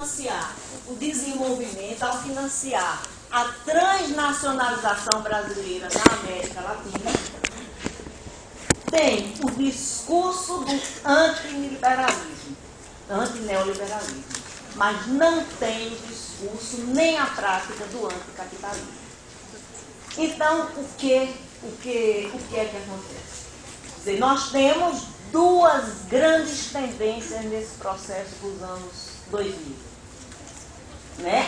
financiar o desenvolvimento, ao financiar a transnacionalização brasileira na América Latina, tem o discurso do antiliberalismo, antineoliberalismo, mas não tem o discurso nem a prática do anticapitalismo. Então, o que é que acontece? Quer dizer, nós temos duas grandes tendências nesse processo dos anos 2000.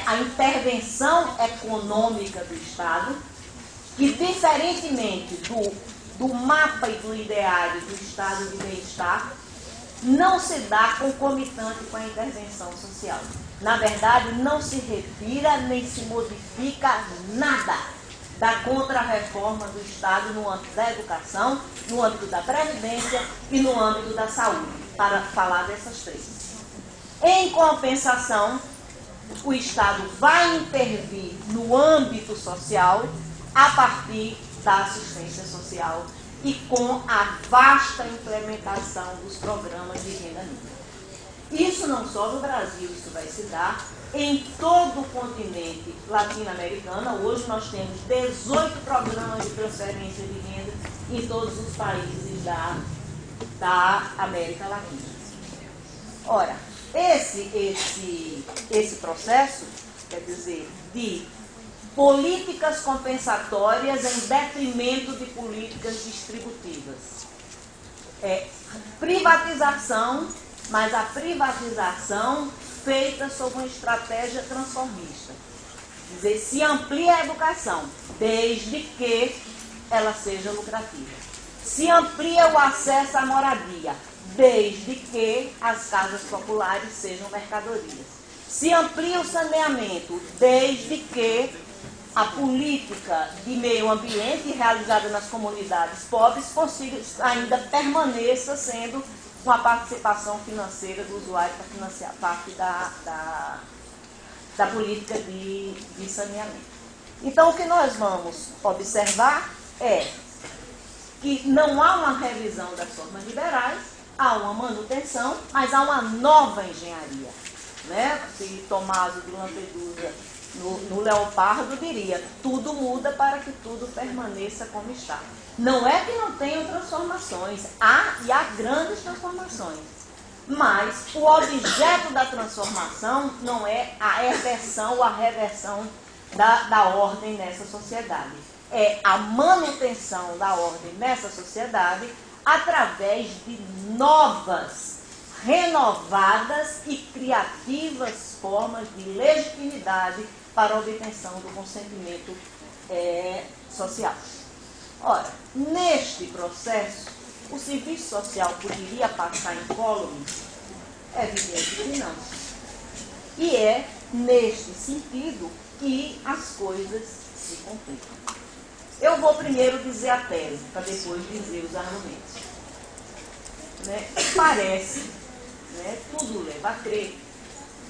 A intervenção econômica do Estado, que diferentemente do mapa e do ideário do Estado de bem-estar, não se dá concomitante com a intervenção social. Na verdade, não se retira nem se modifica nada da contra-reforma do Estado no âmbito da educação, no âmbito da previdência e no âmbito da saúde, para falar dessas três. Em compensação, o Estado vai intervir no âmbito social a partir da assistência social e com a vasta implementação dos programas de renda mínima. Isso não só no Brasil, isso vai se dar em todo o continente latino-americano. Hoje nós temos 18 programas de transferência de renda em todos os países da América Latina. Ora, esse processo, quer dizer, de políticas compensatórias em detrimento de políticas distributivas. Privatização, mas a privatização feita sob uma estratégia transformista. Quer dizer, se amplia a educação, desde que ela seja lucrativa. Se amplia o acesso à moradia, desde que as casas populares sejam mercadorias. Se amplia o saneamento, desde que a política de meio ambiente realizada nas comunidades pobres consiga, ainda permaneça sendo uma participação financeira do usuário para financiar parte da política de saneamento. Então, o que nós vamos observar é que não há uma revisão das formas liberais, há uma manutenção, mas há uma nova engenharia. Se Tommaso de Lampedusa, no Leopardo, diria: tudo muda para que tudo permaneça como está. Não é que não tenham transformações, há grandes transformações, mas o objeto da transformação não é a eversão ou a reversão da ordem nessa sociedade. É a manutenção da ordem nessa sociedade através de novas, renovadas e criativas formas de legitimidade para a obtenção do consentimento social. Ora, neste processo, o serviço social poderia passar incólume? É evidente que não. E é neste sentido que as coisas se complicam. Eu vou primeiro dizer a tese, para depois dizer os argumentos. Parece, tudo leva a crer,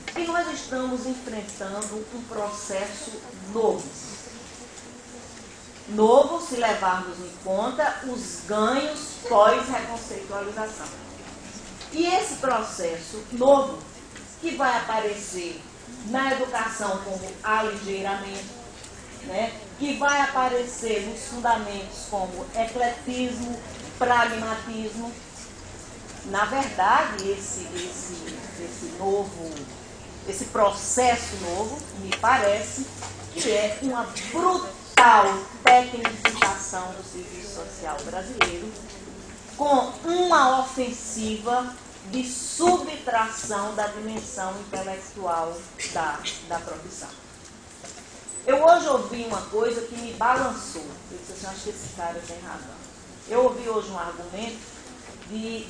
que nós estamos enfrentando um processo novo. Novo se levarmos em conta os ganhos pós-reconceitualização. E esse processo novo, que vai aparecer na educação como aligeiramento, que vai aparecer nos fundamentos como ecletismo, pragmatismo. Na verdade, esse processo novo, me parece que é uma brutal tecnificação do serviço social brasileiro, com uma ofensiva de subtração da dimensão intelectual da profissão. Eu hoje ouvi uma coisa que me balançou. Eu disse assim: acho que esse cara tem razão. Eu ouvi hoje um argumento de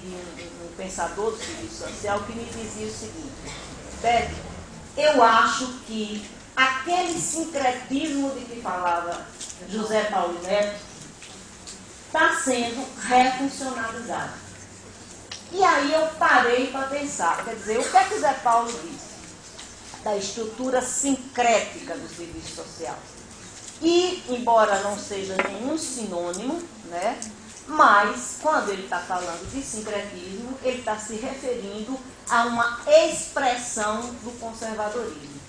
um pensador do serviço social que me dizia o seguinte: Beth, eu acho que aquele sincretismo de que falava José Paulo Neto está sendo refuncionalizado. E aí eu parei para pensar, quer dizer, o que é que José Paulo disse da estrutura sincrética do serviço social? E, embora não seja nenhum sinônimo, mas quando ele está falando de sincretismo, ele está se referindo a uma expressão do conservadorismo.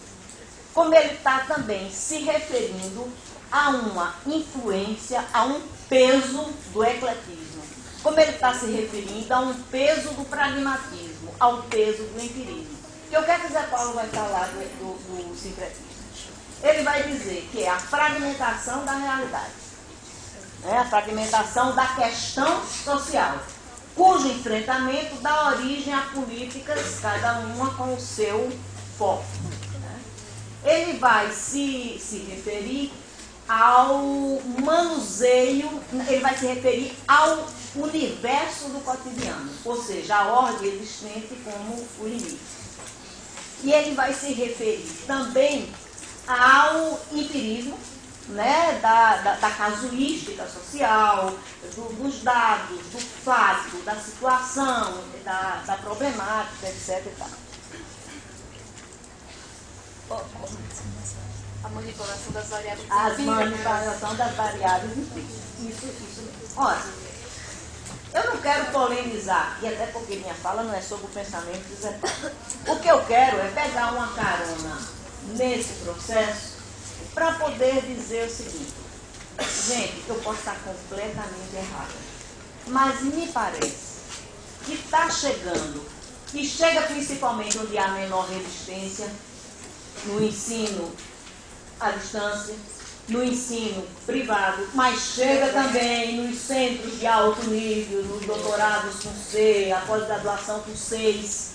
Como ele está também se referindo a uma influência, a um peso do ecletismo. Como ele está se referindo a um peso do pragmatismo, ao peso do empirismo. Que o que é que Zé Paulo vai falar do sincretismo? Ele vai dizer que é a fragmentação da realidade, né? A fragmentação da questão social, cujo enfrentamento dá origem a políticas, cada uma com o seu foco. Né? Ele vai se referir ao manuseio, ele vai se referir ao universo do cotidiano, ou seja, a ordem existente como o limite. E ele vai se referir também ao empirismo, né, da casuística social, dos dados, do fato, da situação, da problemática, etc. E tal. A manipulação das variáveis. As manipulação das variáveis implícitas. Isso mesmo. Ora, eu não quero polemizar, e até porque minha fala não é sobre o pensamento de Zé Paulo. O que eu quero é pegar uma carona nesse processo para poder dizer o seguinte: gente, eu posso estar completamente errada, mas me parece que está chegando, e chega principalmente onde há menor resistência, no ensino à distância, no ensino privado, mas chega também nos centros de alto nível, nos doutorados com C, a pós-graduação com 6,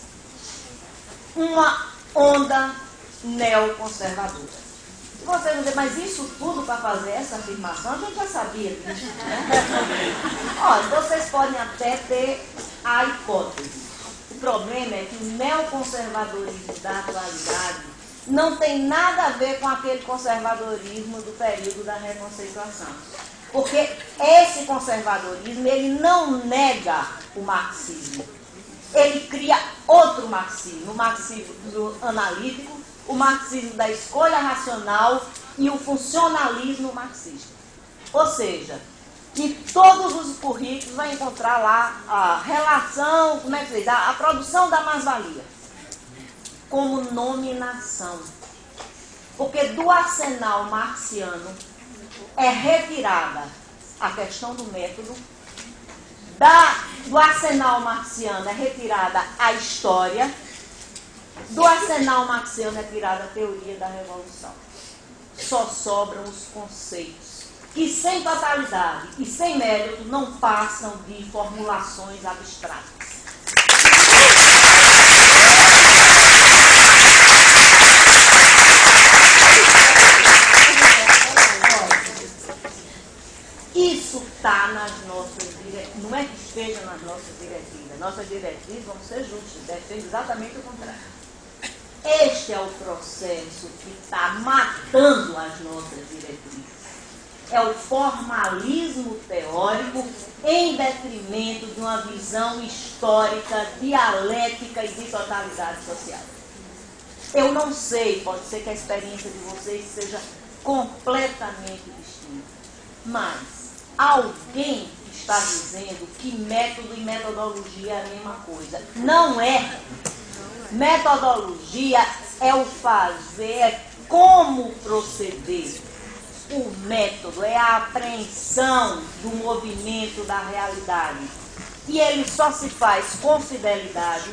uma onda neoconservadora. Você não diz, mas isso tudo para fazer essa afirmação, a gente já sabia disso, né? Olha, vocês podem até ter a hipótese. O problema é que o neoconservadorismo da atualidade não tem nada a ver com aquele conservadorismo do período da reconceituação. Porque esse conservadorismo, ele não nega o marxismo. Ele cria outro marxismo, o marxismo analítico, o marxismo da escolha racional e o funcionalismo marxista. Ou seja, em todos os currículos vai encontrar lá a relação, como é que se diz? A produção da mais-valia como nominação. Porque do arsenal marxiano é retirada a questão do método, do arsenal marxiano é retirada a história, do arsenal marxiano é tirada a teoria da revolução. Só sobram os conceitos, que sem totalidade e sem mérito não passam de formulações abstratas. Isso está nas nossas diretrizes, não é que esteja nas nossas diretrizes. Nossas diretrizes vão ser justas, deve ser exatamente o contrário. Este é o processo que está matando as nossas diretrizes. É o formalismo teórico em detrimento de uma visão histórica, dialética e de totalidade social. Eu não sei, pode ser que a experiência de vocês seja completamente distinta, mas alguém está dizendo que método e metodologia é a mesma coisa. Não é. Metodologia é o fazer, é como proceder. O método é a apreensão do movimento da realidade. E ele só se faz com fidelidade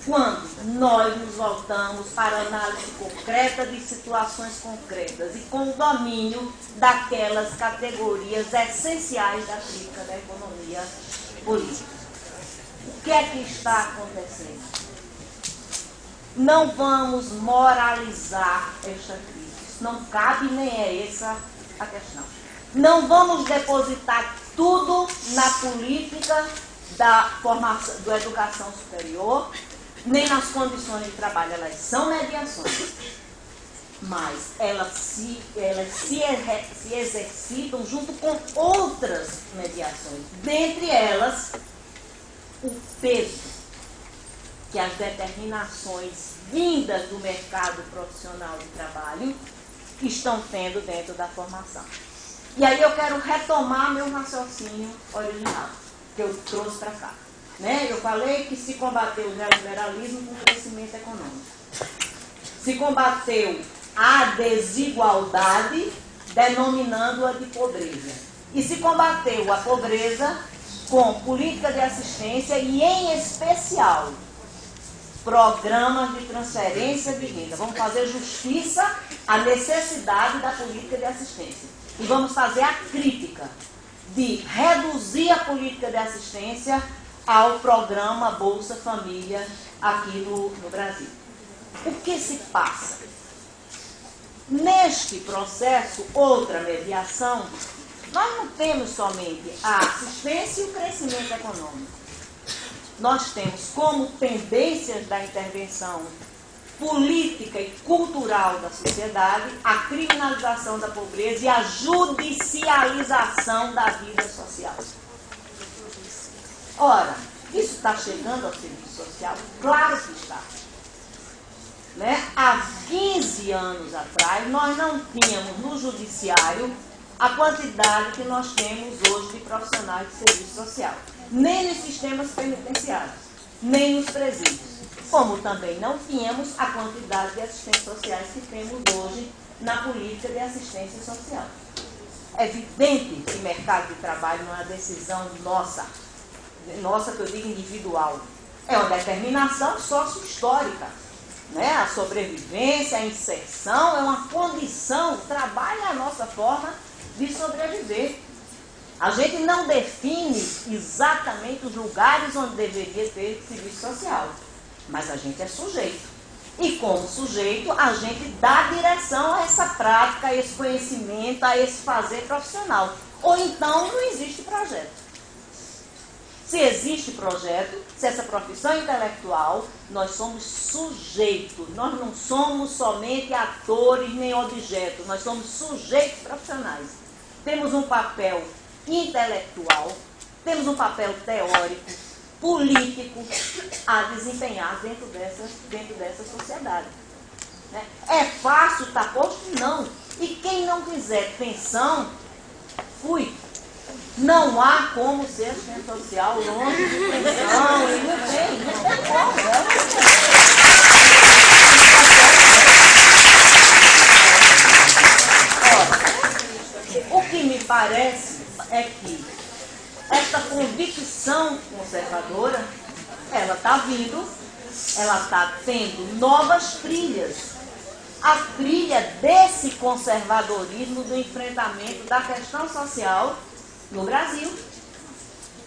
quando nós nos voltamos para a análise concreta de situações concretas e com o domínio daquelas categorias essenciais da crítica da economia política. O que é que está acontecendo? Não vamos moralizar esta crise. Isso não cabe, nem é essa a questão. Não vamos depositar tudo na política da formação, da educação superior, nem nas condições de trabalho. Elas são mediações, mas elas se exercitam junto com outras mediações. Dentre elas, o peso que as determinações vindas do mercado profissional de trabalho estão tendo dentro da formação. E aí eu quero retomar meu raciocínio original, que eu trouxe para cá. Né? Eu falei que se combateu o neoliberalismo com crescimento econômico. Se combateu a desigualdade, denominando-a de pobreza. E se combateu a pobreza com política de assistência e, em especial, programas de transferência de renda. Vamos fazer justiça à necessidade da política de assistência. E vamos fazer a crítica de reduzir a política de assistência ao programa Bolsa Família aqui no Brasil. O que se passa? Neste processo, outra mediação, nós não temos somente a assistência e o crescimento econômico. Nós temos como tendências da intervenção política e cultural da sociedade a criminalização da pobreza e a judicialização da vida social. Ora, isso está chegando ao serviço social? Claro que está. Né? Há 15 anos atrás, nós não tínhamos no judiciário a quantidade que nós temos hoje de profissionais de serviço social. Nem nos sistemas penitenciários, nem nos presídios. Como também não tínhamos a quantidade de assistentes sociais que temos hoje na política de assistência social. É evidente que mercado de trabalho não é uma decisão nossa que eu digo individual. É uma determinação sócio-histórica. Né? A sobrevivência, a inserção é uma condição, o trabalho é a nossa forma de sobreviver. A gente não define exatamente os lugares onde deveria ter serviço social, mas a gente é sujeito. E como sujeito, a gente dá direção a essa prática, a esse conhecimento, a esse fazer profissional. Ou então não existe projeto. Se existe projeto, se essa profissão é intelectual, nós somos sujeitos. Nós não somos somente atores nem objetos, nós somos sujeitos profissionais. Temos um papel intelectual, temos um papel teórico, político a desempenhar dentro dessa sociedade. Né? É fácil estar posto? Não. E quem não quiser pensão, fui. Não há como ser assistente social longe de pensão, e não tem como. O que me parece é que essa convicção conservadora, ela está vindo, ela está tendo novas trilhas. A trilha desse conservadorismo do enfrentamento da questão social no Brasil,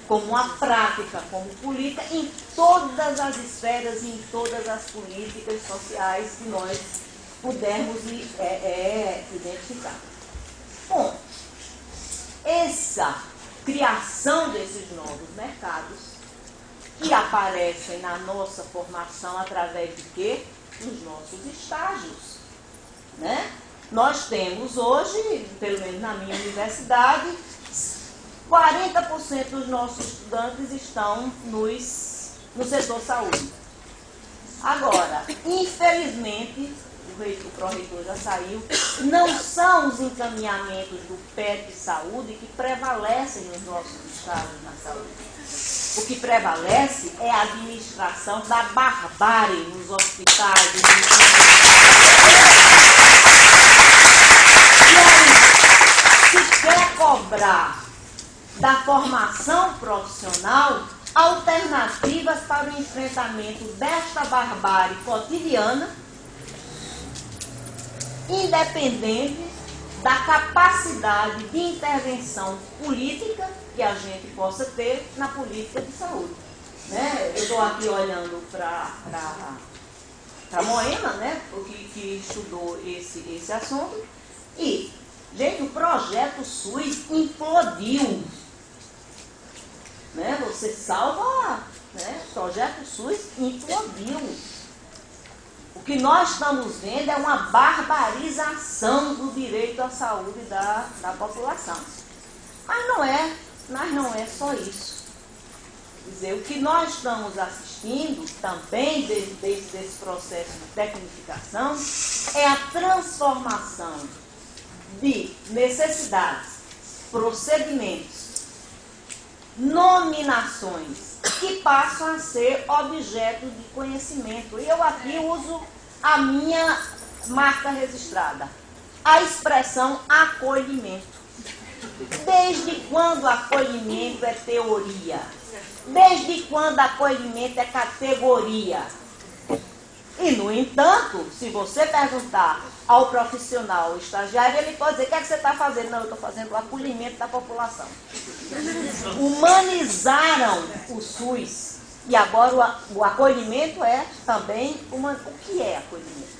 como uma prática, como política, em todas as esferas e em todas as políticas sociais que nós pudermos identificar. Bom, essa criação desses novos mercados que aparecem na nossa formação através de quê? Dos nossos estágios. Né? Nós temos hoje, pelo menos na minha universidade, 40% dos nossos estudantes estão no setor saúde. Agora, infelizmente, o pró-reitor já saiu, não são os encaminhamentos do PET Saúde que prevalecem nos nossos estados na saúde. O que prevalece é a administração da barbárie nos hospitais. E aí, se quer cobrar da formação profissional alternativas para o enfrentamento desta barbárie cotidiana, independente da capacidade de intervenção política que a gente possa ter na política de saúde. Né? Eu estou aqui olhando para Moema, né? que estudou esse assunto, e, gente, o projeto SUS implodiu. Né? Você salva, né? O projeto SUS implodiu. O que nós estamos vendo é uma barbarização do direito à saúde da população. Mas não é só isso. Quer dizer, o que nós estamos assistindo também desse processo de tecnificação é a transformação de necessidades, procedimentos, nominações que passam a ser objeto de conhecimento. E eu aqui uso a minha marca registrada, a expressão acolhimento. Desde quando acolhimento é teoria? Desde quando acolhimento é categoria? E, no entanto, se você perguntar ao profissional, ao estagiário, ele pode dizer: o que é que você está fazendo? Não, eu estou fazendo o acolhimento da população. Humanizaram o SUS. E agora o acolhimento é também o que é acolhimento?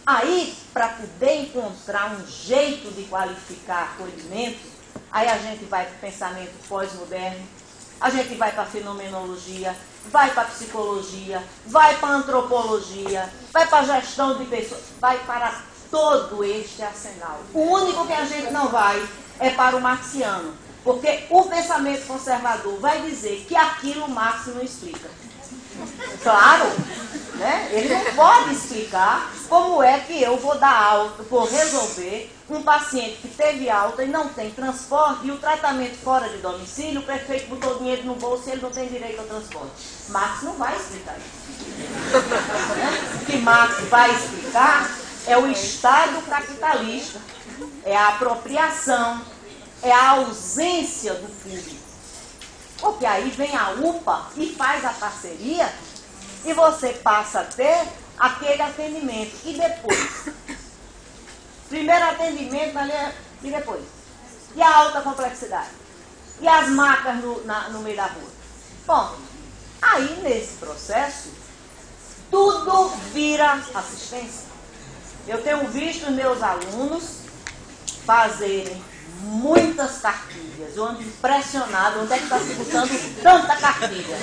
Aí, para poder encontrar um jeito de qualificar acolhimento, aí a gente vai para o pensamento pós-moderno, a gente vai para a fenomenologia, vai para a psicologia, vai para a antropologia, vai para a gestão de pessoas, vai para todo este arsenal. O único que a gente não vai é para o marxiano, porque o pensamento conservador vai dizer que aquilo Marx não explica. Claro, né? Ele não pode explicar como é que eu vou dar alta, vou resolver um paciente que teve alta e não tem transporte, e o tratamento fora de domicílio, o prefeito botou dinheiro no bolso e ele não tem direito ao transporte. Marx não vai explicar isso. O que Marx vai explicar é o Estado capitalista, é a apropriação, é a ausência do público. Porque aí vem a UPA e faz a parceria e você passa a ter aquele atendimento. E depois? Primeiro atendimento e depois? E a alta complexidade? E as macas no meio da rua? Bom, aí nesse processo, tudo vira assistência. Eu tenho visto meus alunos fazerem muitas cartilhas. Eu ando impressionado onde é que está se botando tanta cartilha.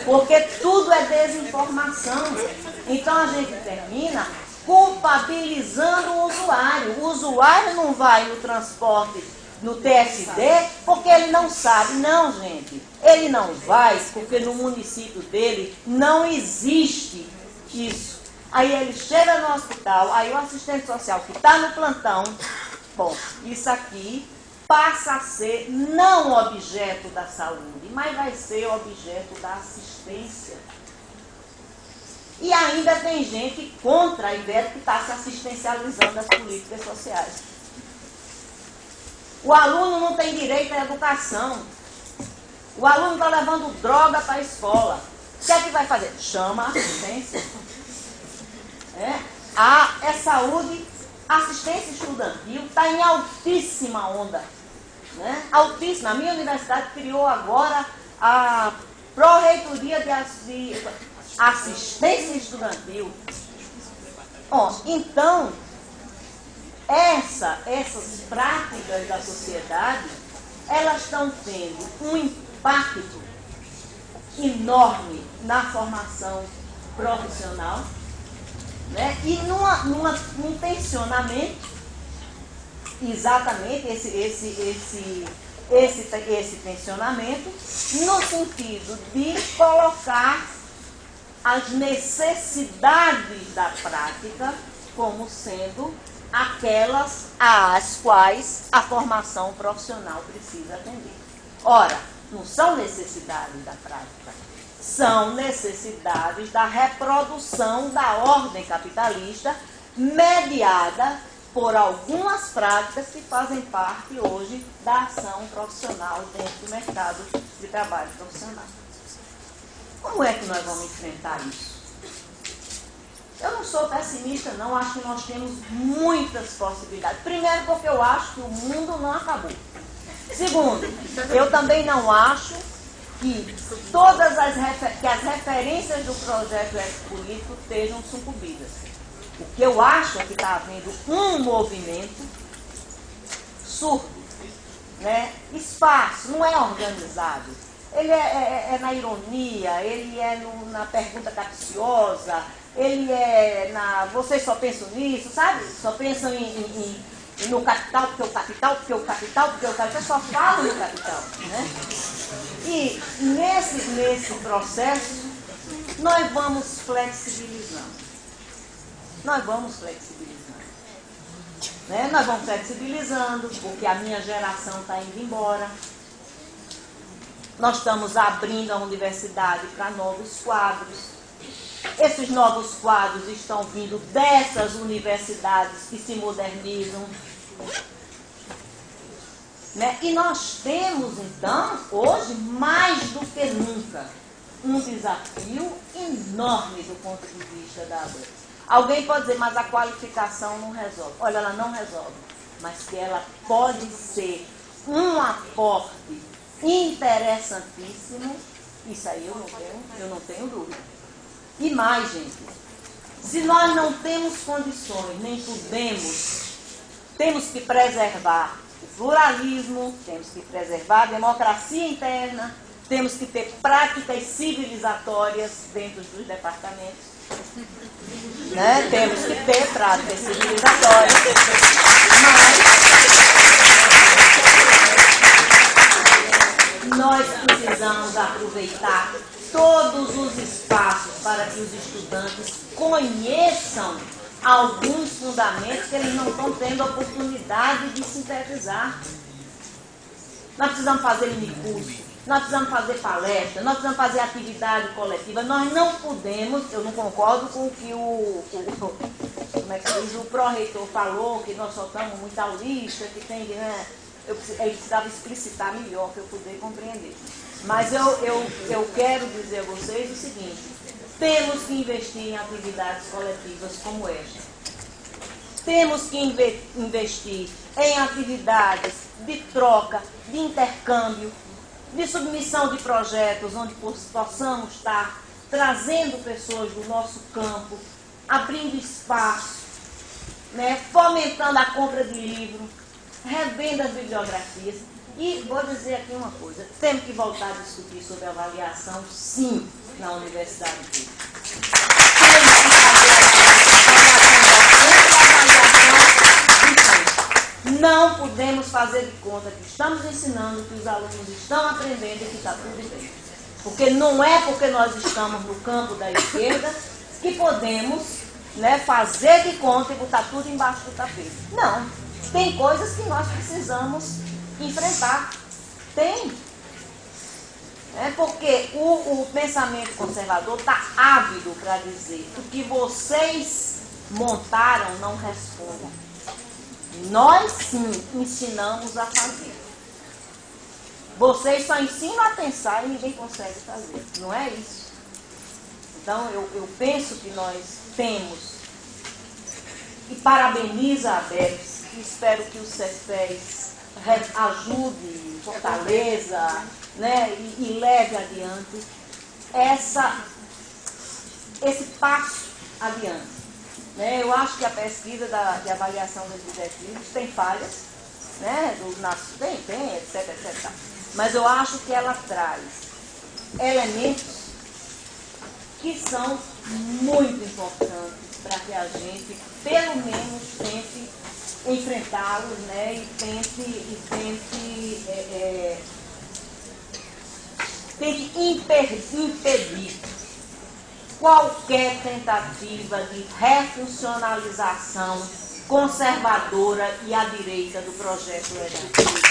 Porque tudo é desinformação. Então a gente termina culpabilizando o usuário. O usuário não vai no transporte, no TSD, porque ele não sabe. Não, gente. Ele não vai porque no município dele não existe isso. Aí ele chega no hospital, aí o assistente social que está no plantão, bom, isso aqui passa a ser não objeto da saúde, mas vai ser objeto da assistência. E ainda tem gente contra a ideia de que está se assistencializando as políticas sociais. O aluno não tem direito à educação. O aluno está levando droga para a escola. O que é que vai fazer? Chama a assistência. É saúde. A assistência estudantil está em altíssima onda. Né? Altíssima. A minha universidade criou agora a Pró-Reitoria de Assistência Estudantil. Bom, então, essas práticas da sociedade, elas estão tendo um impacto enorme na formação profissional, né? E num tensionamento, exatamente esse tensionamento, no sentido de colocar as necessidades da prática como sendo aquelas às quais a formação profissional precisa atender. Ora, não são necessidades da prática, são necessidades da reprodução da ordem capitalista mediada por algumas práticas que fazem parte hoje da ação profissional dentro do mercado de trabalho profissional. Como é que nós vamos enfrentar isso? Eu não sou pessimista, não. Acho que nós temos muitas possibilidades. Primeiro, porque eu acho que o mundo não acabou. Segundo, eu também não acho que as referências do projeto político estejam sucumbidas. O que eu acho é que está havendo um movimento surdo, né? Esparso, não é organizado. Ele é na ironia, ele é na pergunta capciosa, ele é na... Vocês só pensam nisso, sabe? Só pensam no capital, porque o capital, porque o capital, porque o capital, só falam no capital, né? E nesse processo, nós vamos flexibilizando. Nós vamos flexibilizando. Né? Nós vamos flexibilizando, porque a minha geração está indo embora. Nós estamos abrindo a universidade para novos quadros. Esses novos quadros estão vindo dessas universidades que se modernizam. Né? E nós temos, então, hoje, mais do que nunca, um desafio enorme do ponto de vista da ABEP. Alguém pode dizer, mas a qualificação não resolve. Olha, ela não resolve, mas que ela pode ser um aporte interessantíssimo, isso aí eu não tenho dúvida. E mais, gente, se nós não temos condições, nem podemos, temos que preservar o pluralismo, temos que preservar a democracia interna, temos que ter práticas civilizatórias dentro dos departamentos. Né? Temos que ter práticas civilizatórias, mas nós precisamos aproveitar todos os espaços para que os estudantes conheçam alguns fundamentos que eles não estão tendo oportunidade de sintetizar. Nós precisamos fazer minicurso, nós precisamos fazer palestra, nós precisamos fazer atividade coletiva. Nós não podemos, eu não concordo com o que como é que diz, o pró-reitor falou, que nós soltamos muita aulista, que tem, né, ele precisava explicitar melhor para eu poder compreender. Mas eu quero dizer a vocês o seguinte, temos que investir em atividades coletivas como esta. Temos que investir em atividades de troca, de intercâmbio, de submissão de projetos, onde possamos estar trazendo pessoas do nosso campo, abrindo espaço, né, fomentando a compra de livros, revendo as bibliografias. E vou dizer aqui uma coisa, temos que voltar a discutir sobre avaliação, sim, na universidade pública. Temos que fazer não podemos fazer de conta que estamos ensinando, que os alunos estão aprendendo e que está tudo bem. Porque não é porque nós estamos no campo da esquerda que podemos, né, fazer de conta e botar tudo embaixo do tapete. Não. Tem coisas que nós precisamos enfrentar. Tem. É porque o pensamento conservador está ávido para dizer o que vocês montaram não responde. Nós sim ensinamos a fazer. Vocês só ensinam a pensar e ninguém consegue fazer. Não é isso? Então eu penso que nós temos, e parabenizo a ABEPS, e espero que o CEPES ajude, fortaleça, né, e leve adiante esse passo adiante. Né? Eu acho que a pesquisa de avaliação dos objetivos tem falhas, né, tem, etc. Mas eu acho que ela traz elementos que são muito importantes para que a gente, pelo menos, tente enfrentá-los, né, e tente impedir qualquer tentativa de refuncionalização conservadora e à direita do projeto legislativo.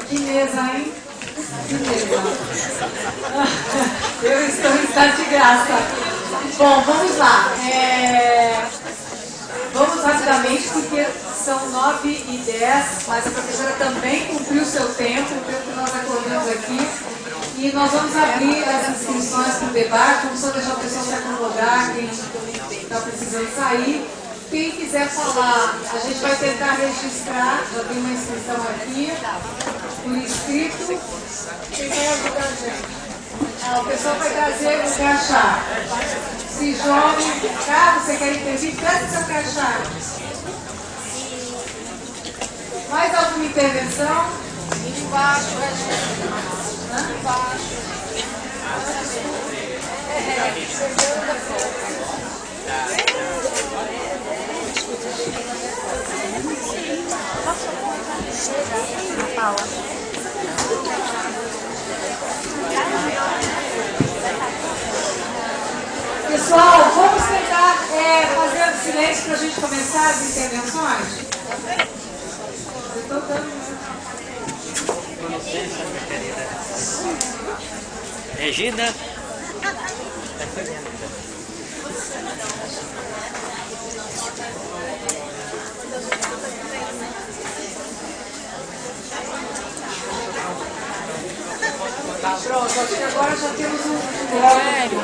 Que mesa, hein? Que mesa. Eu estou em estado de graça. Bom, vamos lá. Vamos rapidamente, porque são 9h10, mas a professora também cumpriu o seu tempo, o tempo que nós acordamos aqui. E nós vamos abrir as inscrições para o debate. Vamos só deixar o pessoal se acomodar, quem está precisando sair. Quem quiser falar, a gente vai tentar registrar, já tem uma inscrição aqui, por escrito. Quem vai ajudar a gente? O pessoal vai trazer o crachá. Se jogue, caso você quer intervir, peça seu crachá. Mais alguma intervenção? Embaixo, embaixo. A Paula. Silêncio para a gente começar as intervenções. Eu estou dando. Com licença, minha querida. Regina. Pronto, acho que agora já temos um bloco.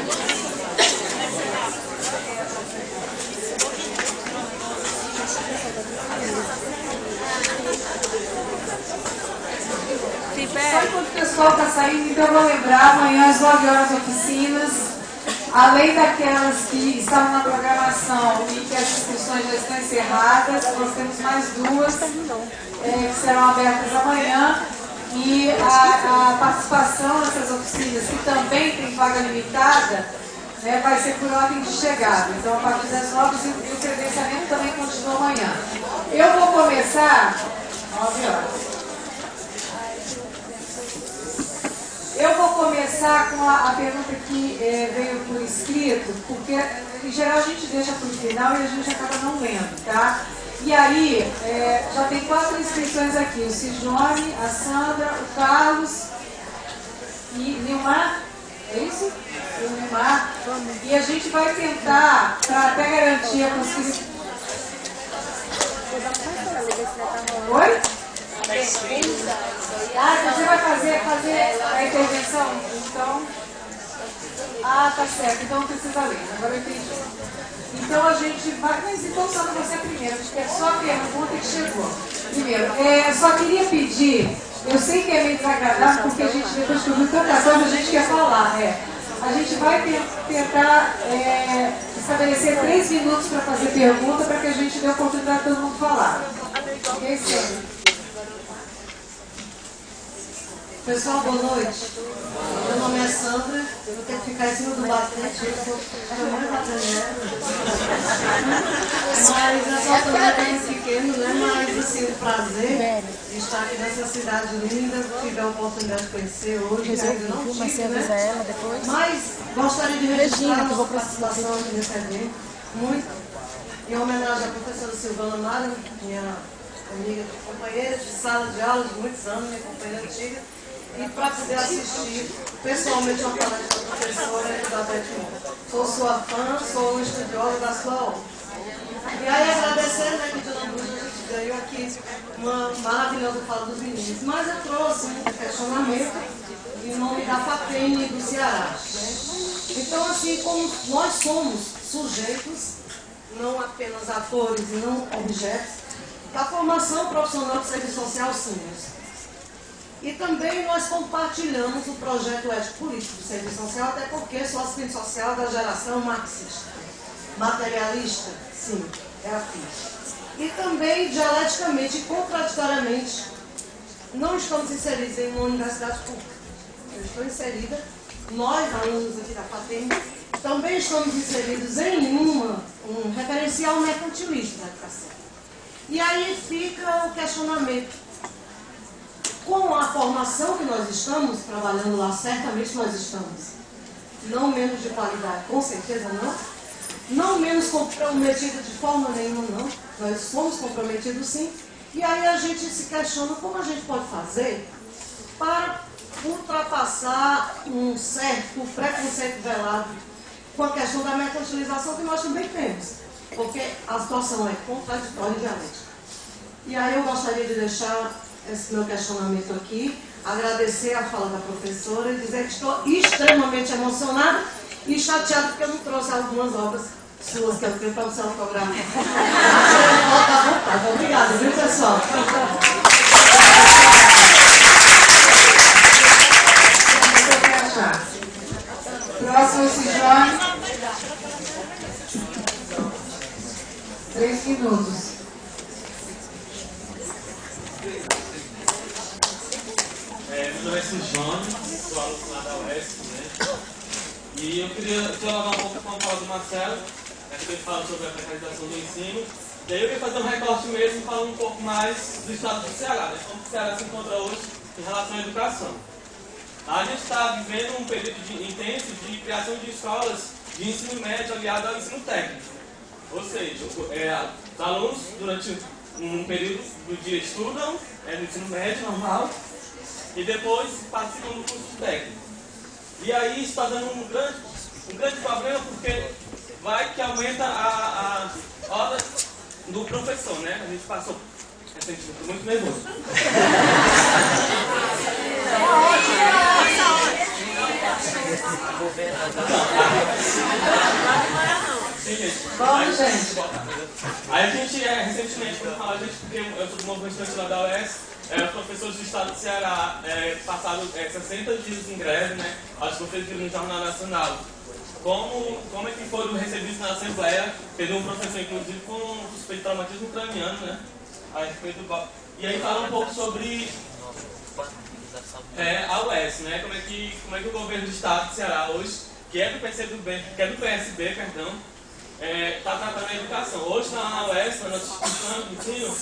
Só enquanto o pessoal está saindo, então eu vou lembrar, amanhã às 9 horas oficinas, além daquelas que estavam na programação e que as inscrições já estão encerradas, nós temos mais duas que serão abertas amanhã. E a participação nessas oficinas, que também tem vaga limitada, né, vai ser por ordem de chegada. Então, a partir das 9 e o credenciamento também continua amanhã. Eu vou começar 9 horas. Eu vou começar com a pergunta que veio por escrito, porque em geral a gente deixa para o final e a gente acaba não lendo, tá? E aí, já tem 4 inscrições aqui, o Cijone, a Sandra, o Carlos e Nilmar, é isso? E o Nilmar. E a gente vai tentar, para até garantir a possibilidade... Oi? Ah, você vai fazer a intervenção? Então... Ah, tá certo, então não precisa ler, agora eu entendi. Então a gente vai... Mas então só você primeiro, porque é só a pergunta que chegou. Primeiro, só queria pedir, eu sei que é meio desagradável, porque a gente depois que ouviu tanta coisa, a gente quer falar, A gente vai tentar estabelecer 3 minutos para fazer pergunta, para que a gente dê a oportunidade de todo mundo falar. Ok, Sandra? Pessoal, boa noite. Meu nome é Sandra, eu vou ter que ficar em cima do batente, eu sou muito bacaneira. Mas é só também pequeno, né? Mas assim, um prazer de estar aqui nessa cidade linda, tive a oportunidade de conhecer hoje, que ainda não tive, né? Mas gostaria de registrar a nossa participação aqui nesse evento, muito em homenagem à professora Silvana Mara, minha amiga, companheira de sala de aula de muitos anos, minha companheira antiga. E para poder assistir pessoalmente uma palestra da professora Elizabeth Moura. Sou sua fã, sou estudiosa da sua obra. E aí agradecer, né, que Dona Bruna, a gente ganhou aqui uma maravilhosa fala dos meninos. Mas eu trouxe um questionamento em nome da FAPEM do Ceará. Então, assim, como nós somos sujeitos, não apenas atores e não objetos, da formação profissional de serviço social somos. E também nós compartilhamos o projeto ético-político do serviço social, até porque sou assistente social da geração marxista. Materialista, sim, é a FIA. E também, dialeticamente e contraditoriamente, não estamos inseridos em uma universidade pública. Eu estou inserida, nós, alunos aqui da FATEM, também estamos inseridos em um referencial mercantilista da educação. E aí fica o questionamento. Com a formação que nós estamos trabalhando lá, certamente nós estamos não menos de qualidade, com certeza não menos comprometidos de forma nenhuma, não. Nós somos comprometidos sim. E aí a gente se questiona como a gente pode fazer para ultrapassar um certo preconceito velado com a questão da mercantilização que nós também temos, porque a situação é contraditória e dialética. E aí eu gostaria de deixar esse meu questionamento aqui, agradecer a fala da professora e dizer que estou extremamente emocionada e chateada porque eu não trouxe algumas obras suas que eu tenho para o seu autografo. Volta à vontade. Obrigada, viu, pessoal? Próximo, Cijone. 3 minutos. Meu nome é Cijone, sou aluno lá da UESC, né? E eu queria dialogar um pouco com a fala do Marcelo, que ele fala sobre a precarização do ensino. E aí eu ia fazer um recorte mesmo, falando um pouco mais do estado do Ceará, né? Como o Ceará se encontra hoje em relação à educação. A gente está vivendo um período intenso de criação de escolas de ensino médio aliado ao ensino técnico. Ou seja, os alunos, durante um período do dia, estudam no ensino médio normal e depois participam do curso técnico. E aí isso está dando um grande problema, porque vai que aumenta a hora do professor, né? A gente passou recentemente, estou muito nervoso. Sim, gente. Vamos, gente. Aí a gente, recentemente, quando fala, porque eu sou do movimento estudantil da UES, os professores do estado do Ceará passaram 60 dias em greve, né? Acho que vocês viram no Jornal Nacional. Como é que foram recebidos na Assembleia? Teve um professor, inclusive, com suspeito de traumatismo craniano, né? A respeito e aí fala um pouco sobre a UES, né? Como é que o governo do estado do Ceará hoje, que é do PSB, perdão, está tratando a educação. Hoje na UES, na nossa instituição de ensino,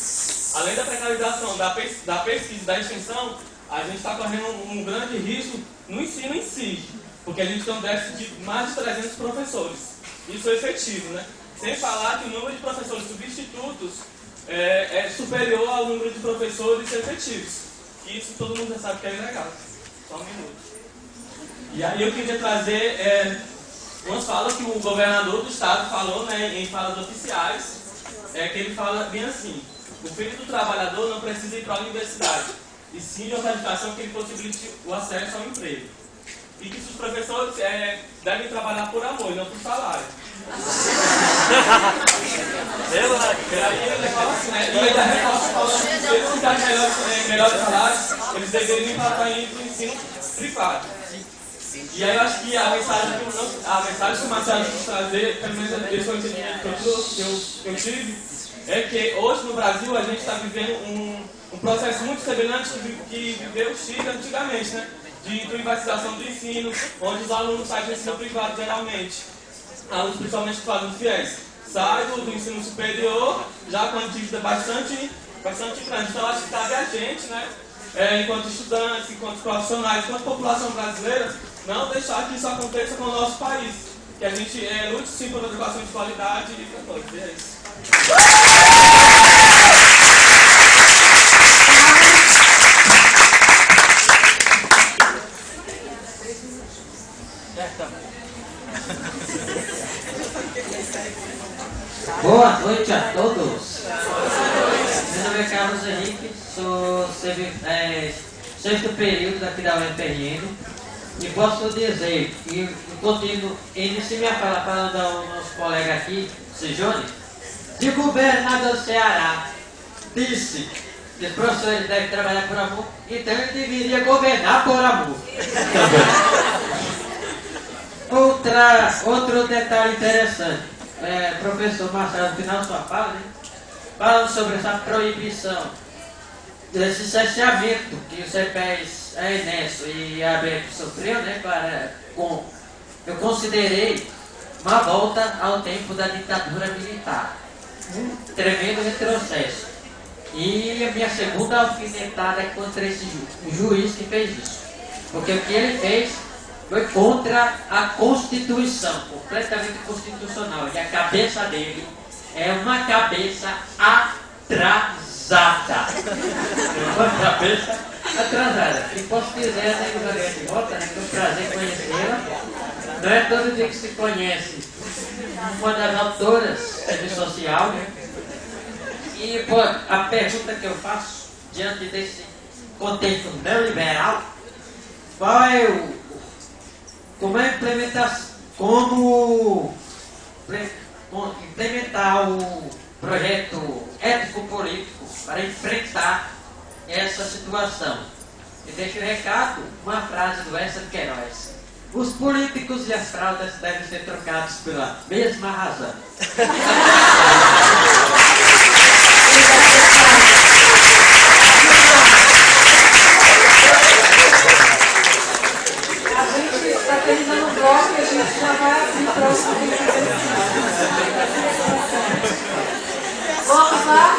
além da precarização da pesquisa e da extensão, a gente está correndo um grande risco no ensino em si, porque a gente tem um déficit de mais de 300 professores. Isso é efetivo, né? Sem falar que o número de professores substitutos é superior ao número de professores efetivos. E isso todo mundo já sabe que é ilegal. Só um minuto. E aí eu queria trazer umas falas que o governador do estado falou, né, em falas oficiais, que ele fala bem assim: o filho do trabalhador não precisa ir para a universidade, e sim de uma educação que ele possibilite o acesso ao emprego. E que os professores devem trabalhar por amor e não por salário. E aí ele fala assim, né? E ainda reforça falando que se eles quiserem melhores salários, eles deveriam ir para o ensino privado. E aí eu acho que a mensagem que o Marcelo quis trazer, pelo menos esse foi o entendimento que eu tive, é que hoje no Brasil a gente está vivendo um processo muito semelhante que viveu o Chile antigamente, né? De privatização do ensino, onde os alunos saem do ensino privado geralmente. Alunos principalmente que fazem fiéis. Saem do ensino superior, já com a dívida bastante grande. Então acho que cabe a gente, né? Enquanto estudantes, enquanto profissionais, enquanto população brasileira, não deixar que isso aconteça com o nosso país. Que a gente lute sim por educação de qualidade e para todos. E é isso. Boa noite a todos. Meu nome é Carlos Henrique, sou sexto período aqui da UFRN e posso dizer que iniciei minha fala falando ao nosso colega aqui, Sejone, de governador do Ceará, disse que os professores devem trabalhar por amor, então ele deveria governar por amor. Outro detalhe interessante. Professor Marcelo, no final da sua fala, né, falando sobre essa proibição desse cerceamento que o CEPES, a Enesso e a ABF sofreu, né, eu considerei uma volta ao tempo da ditadura militar, um tremendo retrocesso. E a minha segunda alfinetada é contra esse juiz que fez isso, porque o que ele fez foi contra a Constituição, completamente constitucional. E a cabeça dele é uma cabeça atrasada. Uma cabeça atrasada. E posso dizer, né, Isabel de volta, né, que é um prazer conhecê-la. Não é todo dia que se conhece uma das autoras do serviço social, né? E pô, a pergunta que eu faço, diante desse contexto neoliberal, como implementar o projeto ético-político para enfrentar essa situação? E deixo o recado, uma frase do Essa de Queiroz: os políticos e as fraldas devem ser trocados pela mesma razão. Está terminando o bloco e a gente já vai abrir o próximo. Vamos lá?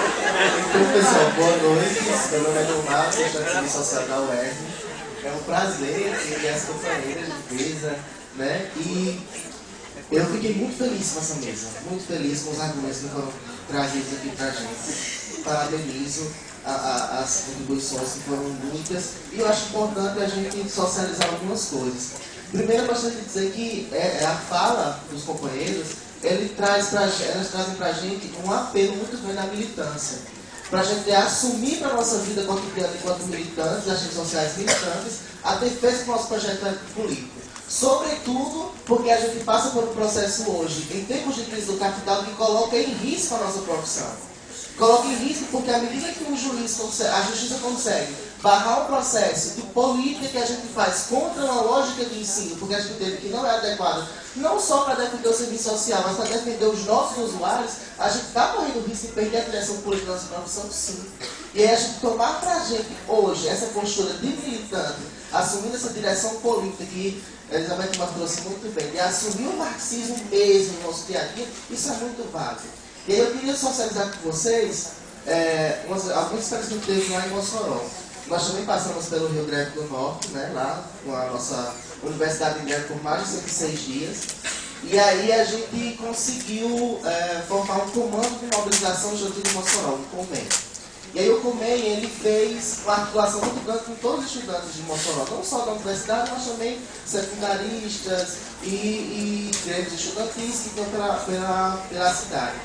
Então, pessoal, boa noite. Meu nome é Leonardo, sou estudante social da UERJ. É um prazer ter as companheiras de mesa, né? E Eu fiquei muito feliz com essa mesa, muito feliz com os argumentos que foram trazidos aqui pra gente. Parabenizo as contribuições que foram muitas, e eu acho importante a gente socializar algumas coisas. Primeiro, eu gostaria de dizer que a fala dos companheiros, elas trazem pra gente um apelo muito grande à militância. Para a gente assumir para a nossa vida cotidiana enquanto militantes, as redes sociais militantes, a defesa do nosso projeto político. Sobretudo porque a gente passa por um processo hoje, em tempos de crise do capital, que coloca em risco a nossa profissão. Coloca em risco porque à medida que um juiz, a justiça consegue barrar um processo de política que a gente faz contra uma lógica de ensino, porque a gente entende que não é adequado, não só para defender o serviço social, mas para defender os nossos usuários, a gente está correndo o risco de perder a direção política da nossa profissão, sim. E aí a gente tomar para a gente hoje essa postura de militante, assumindo essa direção política que a Elizabeth Marques trouxe muito bem, de assumir o marxismo mesmo no nosso dia a dia, isso é muito válido. E aí eu queria socializar com vocês algumas experiências que a gente teve lá em Mossoró. Nós também passamos pelo Rio Grande do Norte, né, lá com a nossa Universidade de Grande por mais de 106 dias. E aí a gente conseguiu formar um comando de mobilização estudantil de Mossoró, um COMEI. E aí o COMEI, ele fez uma articulação muito grande com todos os estudantes de Mossoró, não só da universidade, mas também secundaristas e greves estudantis que estão pela cidade.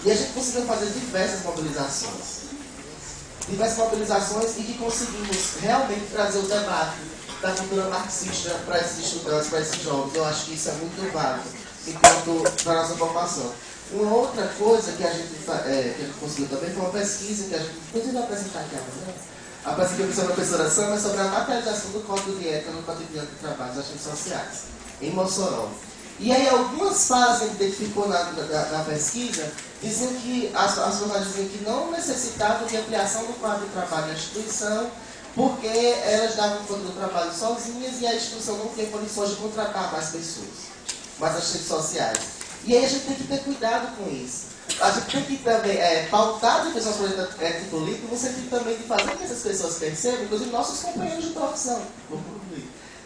E a gente conseguiu fazer diversas mobilizações e que conseguimos realmente trazer o debate da cultura marxista para esses estudantes, para esses jovens. Eu acho que isso é muito válido para a nossa formação. Uma outra coisa que a gente conseguiu também foi uma pesquisa que a gente vai apresentar aqui amanhã. A pesquisa sobre a professora Sandra é sobre a materialização do Código de Ética no cotidiano de trabalho das redes sociais, em Mossoró. E aí algumas falas que a gente identificou na pesquisa diziam que as jornalistas diziam que não necessitavam de ampliação do quadro de trabalho da instituição, porque elas davam conta do trabalho sozinhas e a instituição não tinha condições de contratar mais pessoas, mais as redes sociais. E aí a gente tem que ter cuidado com isso. A gente tem que também pautar a defesa do projeto ético-político no sentido também de fazer com que essas pessoas percebam, inclusive nossos companheiros de profissão,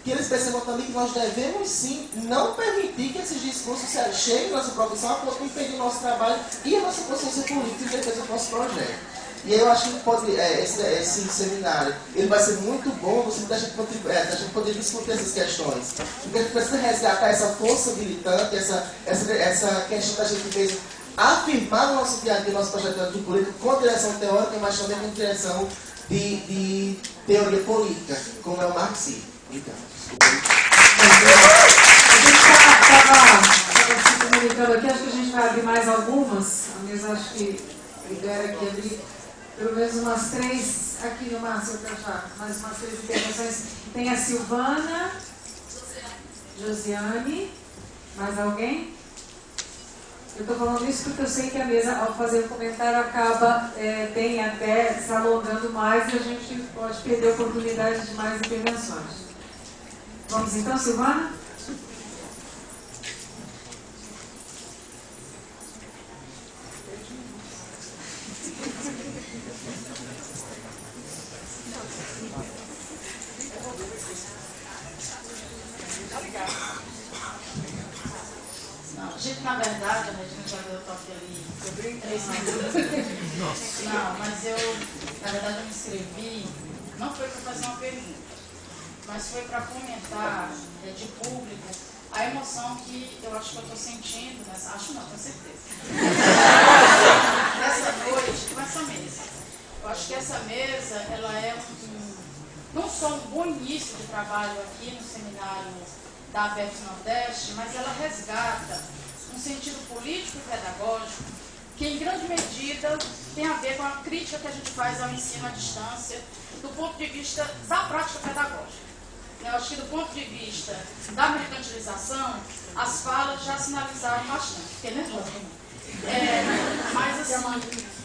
que eles percebam também que nós devemos sim não permitir que esses discursos cheguem à nossa profissão a ponto de impedir o nosso trabalho e a nossa consciência política em defesa do nosso projeto. E aí eu acho que esse seminário ele vai ser muito bom no sentido da gente poder discutir essas questões. Porque a gente precisa resgatar essa força militante, essa questão da gente mesmo afirmar no nosso dia a dia, nosso projeto político com direção teórica, mas também com direção de teoria política, como é o marxismo. Então, a gente estava se comunicando aqui, acho que a gente vai abrir mais algumas. A mesa acho que libera aqui abrir pelo menos umas 3, aqui no máximo, eu já, mais umas 3 intervenções. Tem a Silvana, Josiane, mais alguém? Eu estou falando isso porque eu sei que a mesa, ao fazer o comentário, acaba bem até se alongando mais e a gente pode perder a oportunidade de mais intervenções. Vamos então, Silvana? Não, gente, na verdade, a gente já deu toque ali. Eu brinco 3 minutos. Não, mas eu, na verdade, eu me inscrevi, não foi para fazer uma pergunta, mas foi para comentar de público a emoção que eu acho que eu estou sentindo nessa. Acho não, com certeza. Nessa noite, com essa mesa. Eu acho que essa mesa, ela é não só um bom início de trabalho aqui no seminário da ABEPS Nordeste, mas ela resgata um sentido político e pedagógico que, em grande medida, tem a ver com a crítica que a gente faz ao ensino à distância, do ponto de vista da prática pedagógica. Eu acho que, do ponto de vista da mercantilização, as falas já sinalizaram bastante. Fiquei nervosa. Mas, assim,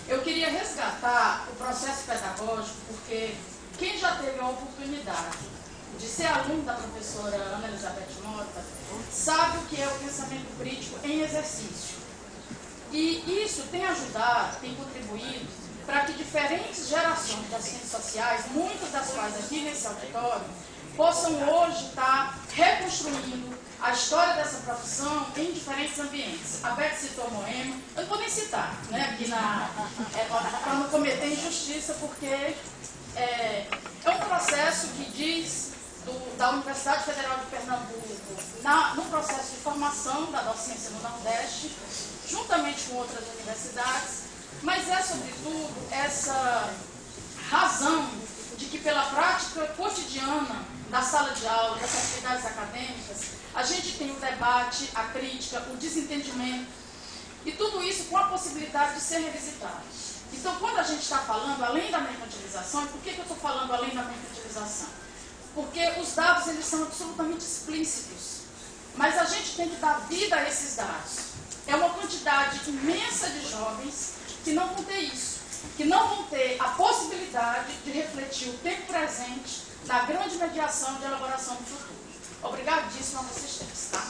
eu queria resgatar o processo pedagógico, porque quem já teve a oportunidade de ser aluno da professora Ana Elizabeth Mota sabe o que é o pensamento crítico em exercício. E isso tem ajudado, tem contribuído para que diferentes gerações das ciências sociais, muitas das quais aqui nesse auditório, possam hoje estar reconstruindo a história dessa profissão em diferentes ambientes. A Beth citou a Moema, eu não vou nem citar, né, aqui para não cometer injustiça, porque é um processo que diz da Universidade Federal de Pernambuco, no processo de formação da docência no Nordeste, juntamente com outras universidades, mas é, sobretudo, essa razão de que, pela prática cotidiana da sala de aula, das atividades acadêmicas, a gente tem o debate, a crítica, o desentendimento, e tudo isso com a possibilidade de ser revisitado. Então, quando a gente está falando além da mercantilização, e por que eu estou falando além da mercantilização? Porque os dados, eles são absolutamente explícitos, mas a gente tem que dar vida a esses dados. É uma quantidade imensa de jovens que não vão ter isso, que não vão ter a possibilidade de refletir o tempo presente na grande mediação de elaboração do futuro. Obrigadíssimo a vocês três, tá?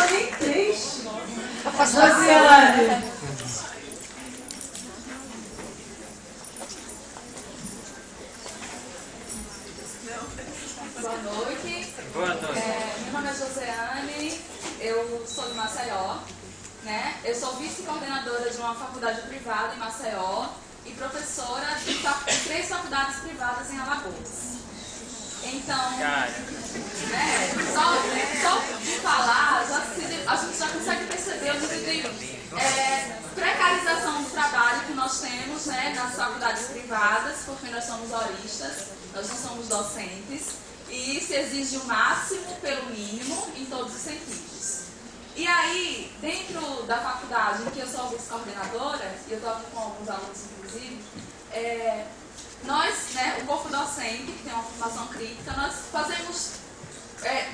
Nem três. Josiane. Boa noite. Boa noite. Meu nome é Josiane, eu sou de Maceió, né? Eu sou vice-coordenadora de uma faculdade privada em Maceió e professora de 3 faculdades privadas em Alagoas. Então, né, só de falar, a gente já consegue perceber o nível de precarização do trabalho que nós temos, né, nas faculdades privadas, porque nós somos horistas, nós não somos docentes, e se exige o máximo pelo mínimo em todos os sentidos. E aí, dentro da faculdade em que eu sou vice-coordenadora, e eu estou aqui com alguns alunos, inclusive, nós, né, o corpo docente, que tem uma formação crítica, nós fazemos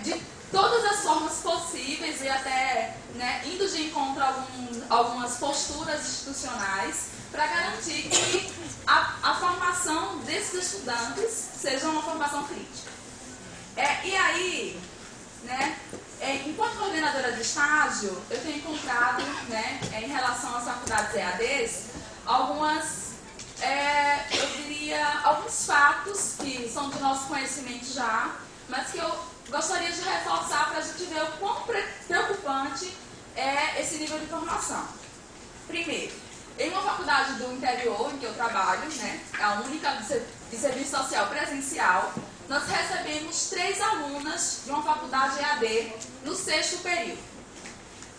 de todas as formas possíveis e até, né, indo de encontro a algumas posturas institucionais para garantir que a formação desses estudantes seja uma formação crítica. E aí, né, enquanto coordenadora de estágio, eu tenho encontrado, né, em relação às faculdades EADs, eu diria, alguns fatos que são do nosso conhecimento já, mas que eu gostaria de reforçar para a gente ver o quão preocupante é esse nível de formação. Primeiro, em uma faculdade do interior em que eu trabalho, né, a única de serviço social presencial, nós recebemos 3 alunas de uma faculdade EAD no 6º período.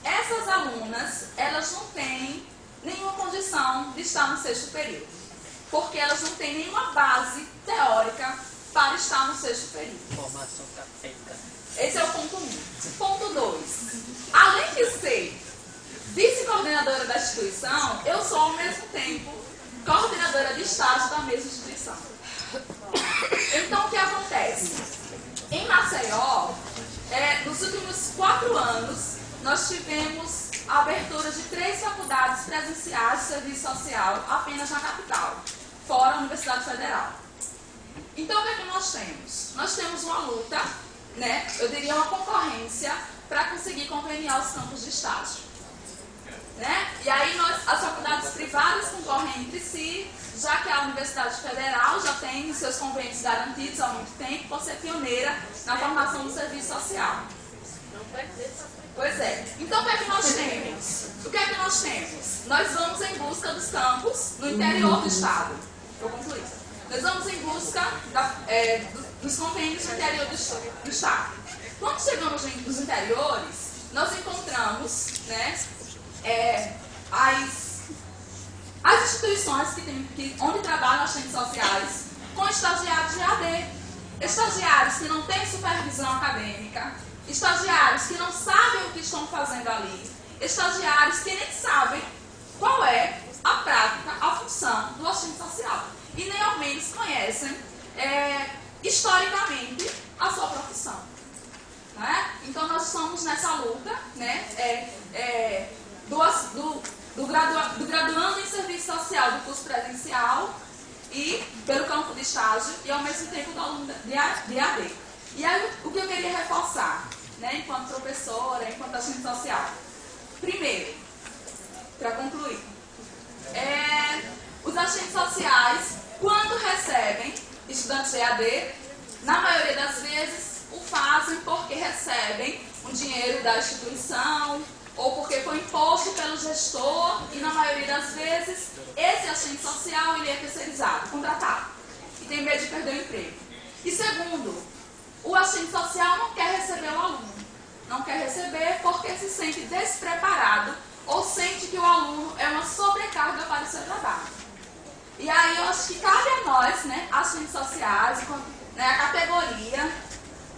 Essas alunas, elas não têm nenhuma condição de estar no 6º período, porque elas não têm nenhuma base teórica para estar no 6º período. Formação tá feita. Esse é o ponto 1. Ponto 2. Além de ser vice-coordenadora da instituição, eu sou, ao mesmo tempo, coordenadora de estágio da mesma instituição. Então, o que acontece? Em Maceió, nos últimos 4 anos, nós tivemos a abertura de 3 faculdades presenciais de serviço social apenas na capital, fora a Universidade Federal. Então, o que é que nós temos? Nós temos uma luta, né, eu diria uma concorrência, para conseguir conveniar os campos de estágio. Né? E aí, as faculdades privadas concorrem entre si, já que a Universidade Federal já tem seus convênios garantidos há muito tempo, por ser pioneira na formação do serviço social. Pois é. Então, o que é que nós temos? O que é que nós temos? Nós vamos em busca dos campos no interior do estado. Vou concluir. Nós vamos em busca dos convênios no interior do estado. Quando chegamos nos interiores, nós encontramos, né, as instituições onde trabalham assistentes sociais com estagiários de AD. Estagiários que não têm supervisão acadêmica, estagiários que não sabem o que estão fazendo ali, estagiários que nem sabem qual é a prática, a função do assistente social. E nem ao menos conhecem, historicamente, a sua profissão. Né? Então, nós estamos nessa luta, né, do graduando em serviço social do curso presencial e pelo campo de estágio e ao mesmo tempo do aluno de AD. E aí o que eu queria reforçar, né, enquanto professora, enquanto assistente social? Primeiro, para concluir, os assistentes sociais, Quando recebem, estudantes de EAD, na maioria das vezes, o fazem porque recebem um dinheiro da instituição ou porque foi imposto pelo gestor e, na maioria das vezes, esse assistente social ele é terceirizado, contratado e tem medo de perder o emprego. E segundo, o assistente social não quer receber o aluno, não quer receber porque se sente despreparado ou sente que o aluno é uma sobrecarga para o seu trabalho. E aí eu acho que cabe a nós, né, assistentes sociais, né, a categoria,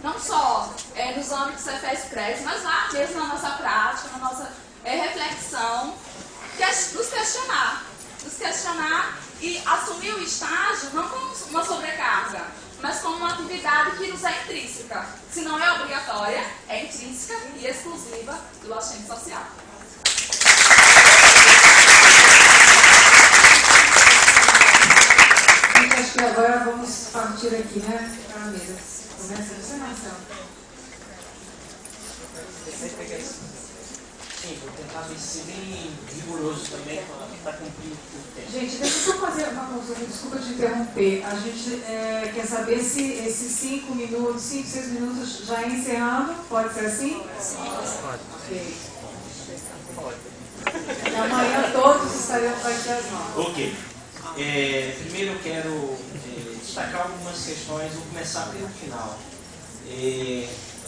não só nos âmbitos CFES-CRES, mas lá mesmo na nossa prática, na nossa reflexão, nos questionar e assumir o estágio não como uma sobrecarga, mas como uma atividade que nos é intrínseca. Se não é obrigatória, é intrínseca e exclusiva do assistente social. Acho que agora vamos partir aqui, né, para a mesa. Começa você, Marcelo. Sim, vou tentar ser bem rigoroso também para cumprir o tempo. Gente, deixa eu só fazer uma consulta, desculpa te interromper. A gente quer saber se esses 5 minutos, 5, 6 minutos já encerrando, pode ser assim? Pode. Ok. E amanhã todos estaremos aqui às 9. Ok. Primeiro eu quero destacar algumas questões, vou começar pelo final.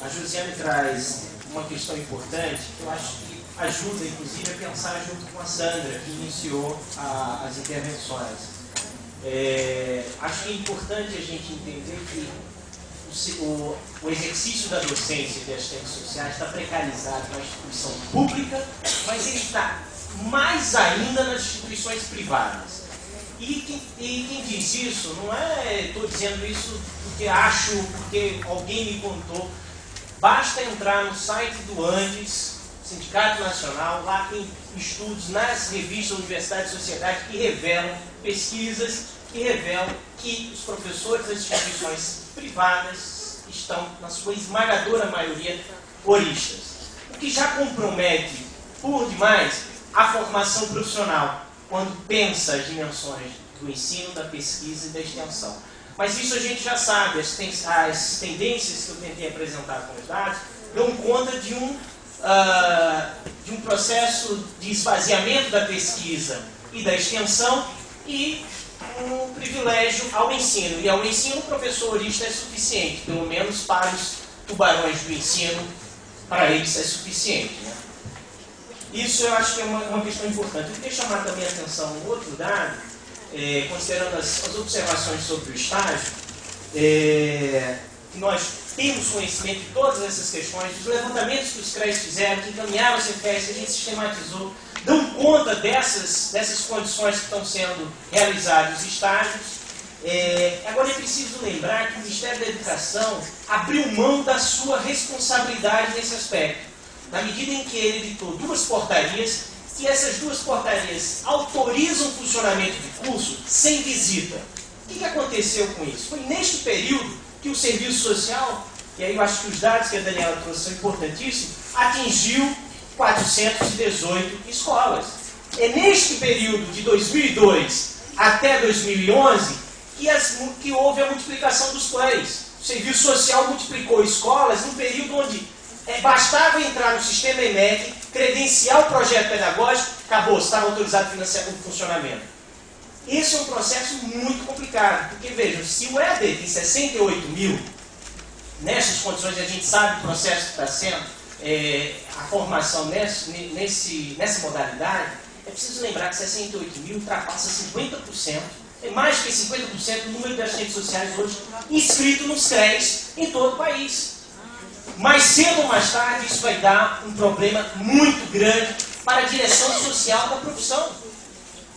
A Josiane traz uma questão importante que eu acho que ajuda, inclusive, a pensar junto com a Sandra, que iniciou as intervenções. Acho que é importante a gente entender que o exercício da docência de assistentes sociais está precarizado na instituição pública, mas ele está mais ainda nas instituições privadas. E quem diz isso, não estou dizendo isso porque acho, porque alguém me contou. Basta entrar no site do Andes, Sindicato Nacional, lá tem estudos nas revistas Universidade e Sociedade que revelam, pesquisas que revelam que os professores das instituições privadas estão, na sua esmagadora maioria, horistas. O que já compromete, por demais, a formação profissional, quando pensa as dimensões do ensino, da pesquisa e da extensão. Mas isso a gente já sabe, as tendências que eu tentei apresentar com os dados dão conta de um processo de esvaziamento da pesquisa e da extensão e um privilégio ao ensino. E ao ensino o professor horista é suficiente, pelo menos para os tubarões do ensino, para eles é suficiente, né? Isso eu acho que é uma questão importante. Eu queria chamar também a atenção um outro dado, considerando as observações sobre o estágio, nós temos conhecimento de todas essas questões, dos levantamentos que os CREs fizeram, que encaminharam as CFEs, que a gente sistematizou, dão conta dessas condições que estão sendo realizadas os estágios. Agora é preciso lembrar que o Ministério da Educação abriu mão da sua responsabilidade nesse aspecto, na medida em que ele editou 2 portarias, e essas 2 portarias autorizam o funcionamento de curso sem visita. O que aconteceu com isso? Foi neste período que o serviço social, e aí eu acho que os dados que a Daniela trouxe são importantíssimos, atingiu 418 escolas. É neste período de 2002 até 2011 que houve a multiplicação dos plays. O serviço social multiplicou escolas num período onde bastava entrar no sistema EMEC, credenciar o projeto pedagógico, acabou, estava autorizado o funcionamento. Esse é um processo muito complicado, porque vejam, se o EAD tem 68 mil, nessas condições a gente sabe o processo que está sendo, a formação nessa modalidade, é preciso lembrar que 68 mil ultrapassa 50%, é mais que 50% do número de assistentes sociais hoje inscritos nos CREs em todo o país. Mais cedo ou mais tarde, isso vai dar um problema muito grande para a direção social da profissão.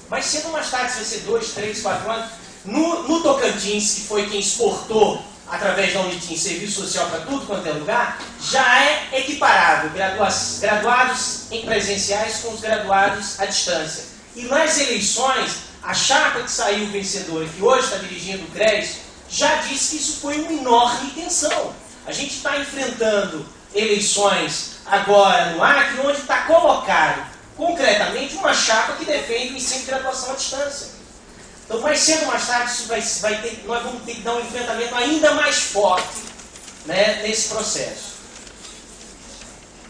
Mais cedo ou mais tarde, se vai ser 2, 3, 4 anos. No Tocantins, que foi quem exportou, através da Unitim, serviço social para tudo quanto é lugar, já é equiparável graduados em presenciais com os graduados à distância. E nas eleições, a chapa que saiu vencedora, que hoje está dirigindo o CRES, já disse que isso foi uma enorme tensão. A gente está enfrentando eleições agora no Acre, onde está colocado concretamente uma chapa que defende o ensino de graduação à distância. Então, mais cedo ou mais tarde, isso nós vamos ter que dar um enfrentamento ainda mais forte, né, nesse processo.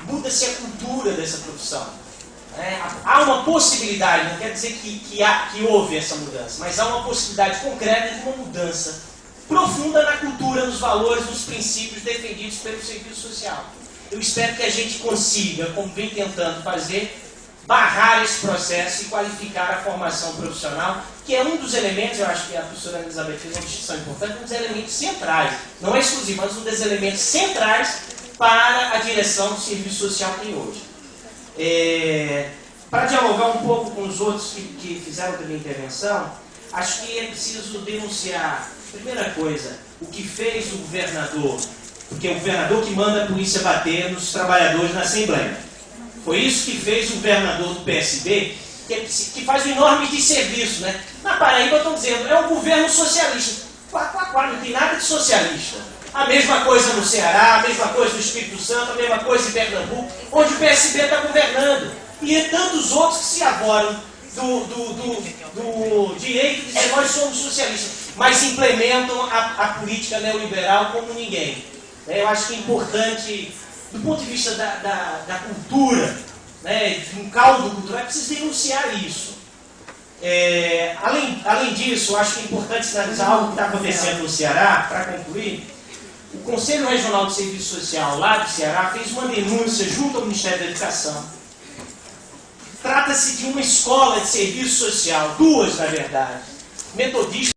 Muda-se a cultura dessa profissão. Né? Há uma possibilidade, não quer dizer que houve essa mudança, mas há uma possibilidade concreta de uma mudança profunda na cultura, nos valores, nos princípios defendidos pelo serviço social. Eu espero que a gente consiga, como vem tentando fazer, barrar esse processo e qualificar a formação profissional, que é um dos elementos, eu acho que a professora Elizabeth fez uma distinção importante, um dos elementos centrais, não é exclusivo, mas um dos elementos centrais para a direção do serviço social que tem hoje. Para dialogar um pouco com os outros que fizeram também intervenção, acho que é preciso denunciar, primeira coisa, o que fez o governador, porque é o governador que manda a polícia bater nos trabalhadores na Assembleia. Foi isso que fez o governador do PSB, que faz um enorme desserviço, né? Na Paraíba estão dizendo, é um governo socialista. Não tem nada de socialista. A mesma coisa no Ceará, a mesma coisa no Espírito Santo, a mesma coisa em Pernambuco, onde o PSB está governando. E tantos outros que se arvoram do direito de dizer nós somos socialistas, mas implementam a política neoliberal como ninguém. Eu acho que é importante, do ponto de vista da cultura, né, de um caldo cultural, é preciso denunciar isso. Além disso, eu acho que é importante sinalizar algo que está acontecendo no Ceará, para concluir. O Conselho Regional de Serviço Social lá do Ceará fez uma denúncia junto ao Ministério da Educação. Trata-se de uma escola de serviço social, duas na verdade, metodista